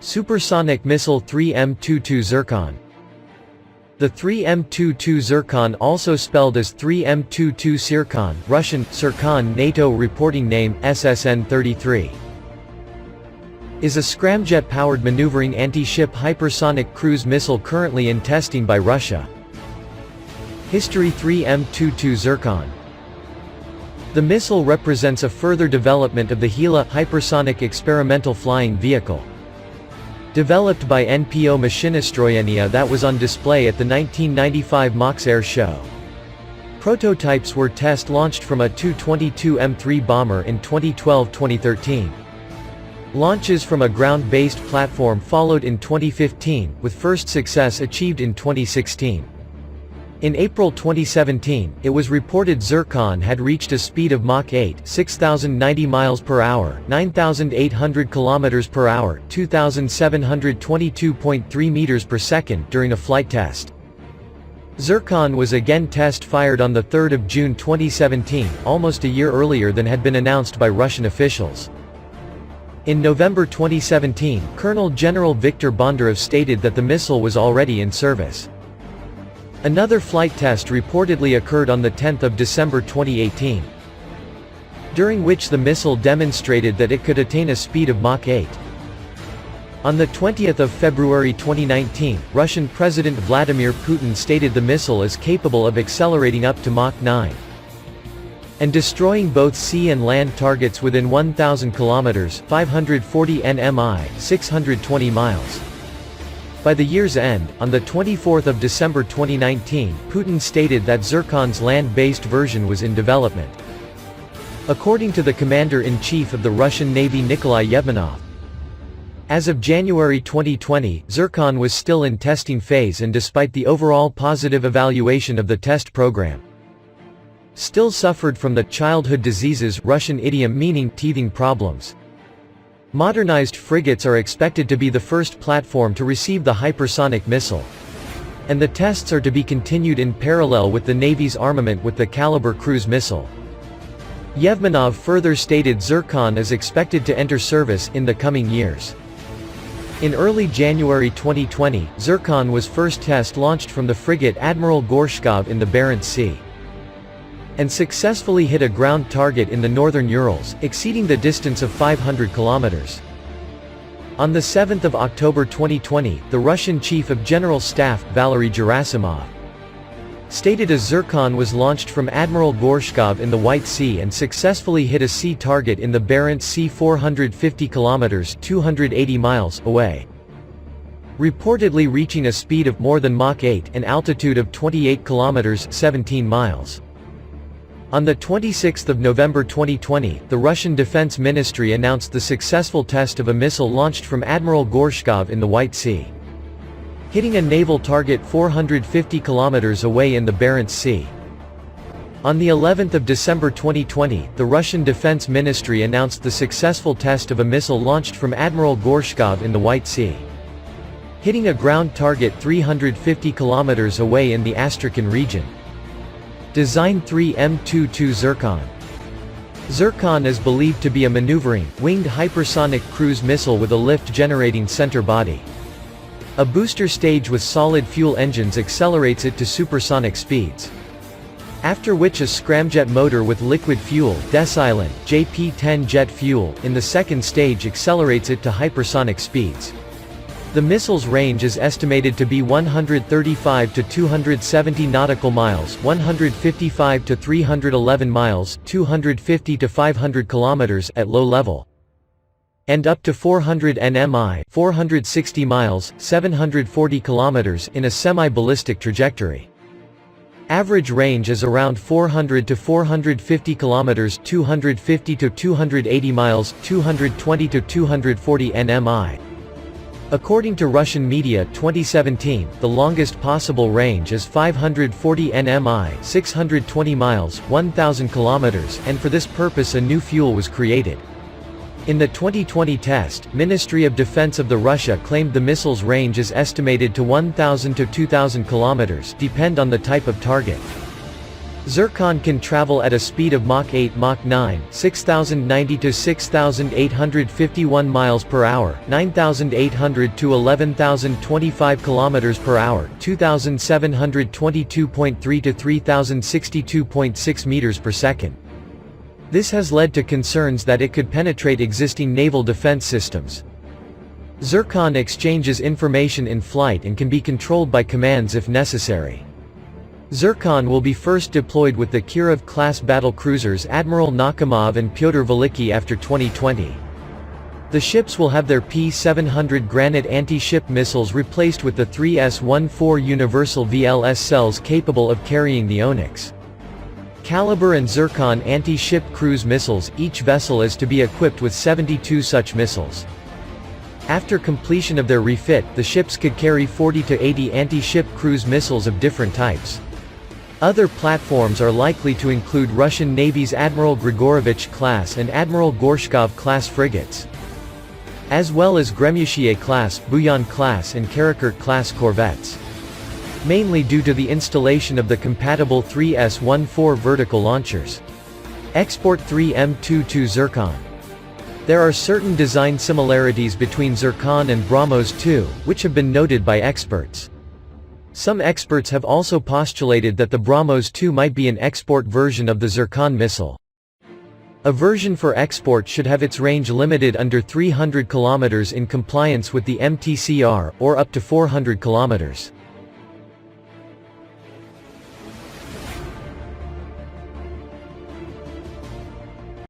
Supersonic missile 3M22 Zircon. The 3M22 Zircon, also spelled as 3M22 Tsirkon, Russian, Tsirkon, NATO reporting name, SSN-33, is a scramjet-powered maneuvering anti-ship hypersonic cruise missile currently in testing by Russia. History 3M22 Zircon. The missile represents a further development of the HELA, Hypersonic Experimental Flying Vehicle, developed by NPO Mashinostroyeniya, that was on display at the 1995 Mach Air Show. Prototypes were test-launched from a Tu-22M3 bomber in 2012-2013. Launches from a ground-based platform followed in 2015, with first success achieved in 2016. In April 2017, it was reported Zircon had reached a speed of Mach 8, 6,090 miles per hour, 9,800 kilometers per hour, 2,722.3 meters per second during a flight test. Zircon was again test-fired on the 3rd of June 2017, almost a year earlier than had been announced by Russian officials. In November 2017, Colonel General Viktor Bondarev stated that the missile was already in service. Another flight test reportedly occurred on the 10th of December 2018, during which the missile demonstrated that it could attain a speed of Mach 8. On the 20th of February 2019, Russian President Vladimir Putin stated the missile is capable of accelerating up to Mach 9 and destroying both sea and land targets within 1,000 kilometers (540 nmi, 620 miles). By the year's end, on the 24th of December 2019, Putin stated that Zircon's land-based version was in development. According to the Commander-in-Chief of the Russian Navy Nikolai Yevmenov, as of January 2020, Zircon was still in testing phase and despite the overall positive evaluation of the test program, still suffered from the childhood diseases, Russian idiom meaning teething problems. Modernized frigates are expected to be the first platform to receive the hypersonic missile, and the tests are to be continued in parallel with the Navy's armament with the Caliber cruise missile. Yevmenov further stated Zircon is expected to enter service in the coming years. In early January 2020, Zircon was first test-launched from the frigate Admiral Gorshkov in the Barents Sea, and successfully hit a ground target in the northern Urals, exceeding the distance of 500 kilometers. On the 7th of October 2020, the Russian Chief of General Staff, Valery Gerasimov, stated a Zircon was launched from Admiral Gorshkov in the White Sea and successfully hit a sea target in the Barents Sea 450 kilometers (280 miles) away, reportedly reaching a speed of more than Mach 8 and altitude of 28 kilometers (17 miles). On the 26th of November 2020, the Russian Defense Ministry announced the successful test of a missile launched from Admiral Gorshkov in the White Sea, hitting a naval target 450 kilometers away in the Barents Sea. On the 11th of December 2020, the Russian Defense Ministry announced the successful test of a missile launched from Admiral Gorshkov in the White Sea, hitting a ground target 350 kilometers away in the Astrakhan region. Design 3M22 Zircon. Zircon is believed to be a maneuvering, winged hypersonic cruise missile with a lift-generating center body. A booster stage with solid fuel engines accelerates it to supersonic speeds, after which a scramjet motor with liquid fuel, Desylin, JP-10 jet fuel, in the second stage accelerates it to hypersonic speeds. The missile's range is estimated to be 135 to 270 nautical miles, 155 to 311 miles, 250 to 500 kilometers at low level, and up to 400 nmi, 460 miles, 740 kilometers in a semi-ballistic trajectory. Average range is around 400 to 450 kilometers, 250 to 280 miles, 220 to 240 nmi. According to Russian media 2017, the longest possible range is 540 nmi, 620 miles, 1,000 kilometers, and for this purpose a new fuel was created. In the 2020 test, Ministry of Defense of the Russia claimed the missile's range is estimated to 1,000 to 2,000 kilometers, depend on the type of target. Zircon can travel at a speed of Mach 8, Mach 9, 6090 to 6851 miles per hour, 9800 to 11025 kilometers per hour, 2722.3 to 3062.6 meters per second. This has led to concerns that it could penetrate existing naval defense systems. Zircon exchanges information in flight and can be controlled by commands if necessary. Zircon will be first deployed with the Kirov-class battle cruisers Admiral Nakhimov and Pyotr Veliky after 2020. The ships will have their P-700 Granite anti-ship missiles replaced with the 3 S-14 Universal VLS cells capable of carrying the Onyx. Caliber and Zircon anti-ship cruise missiles, each vessel is to be equipped with 72 such missiles. After completion of their refit, the ships could carry 40 to 80 anti-ship cruise missiles of different types. Other platforms are likely to include Russian Navy's Admiral Grigorovich class and Admiral Gorshkov class frigates, as well as Gremyushiye class, Buyan class and Karakurt class corvettes, mainly due to the installation of the compatible 3S-14 vertical launchers. Export 3 M22 Zircon. There are certain design similarities between Zircon and BrahMos 2, which have been noted by experts. Some experts have also postulated that the BrahMos 2 might be an export version of the Zircon missile. A version for export should have its range limited under 300 km in compliance with the MTCR, or up to 400 km.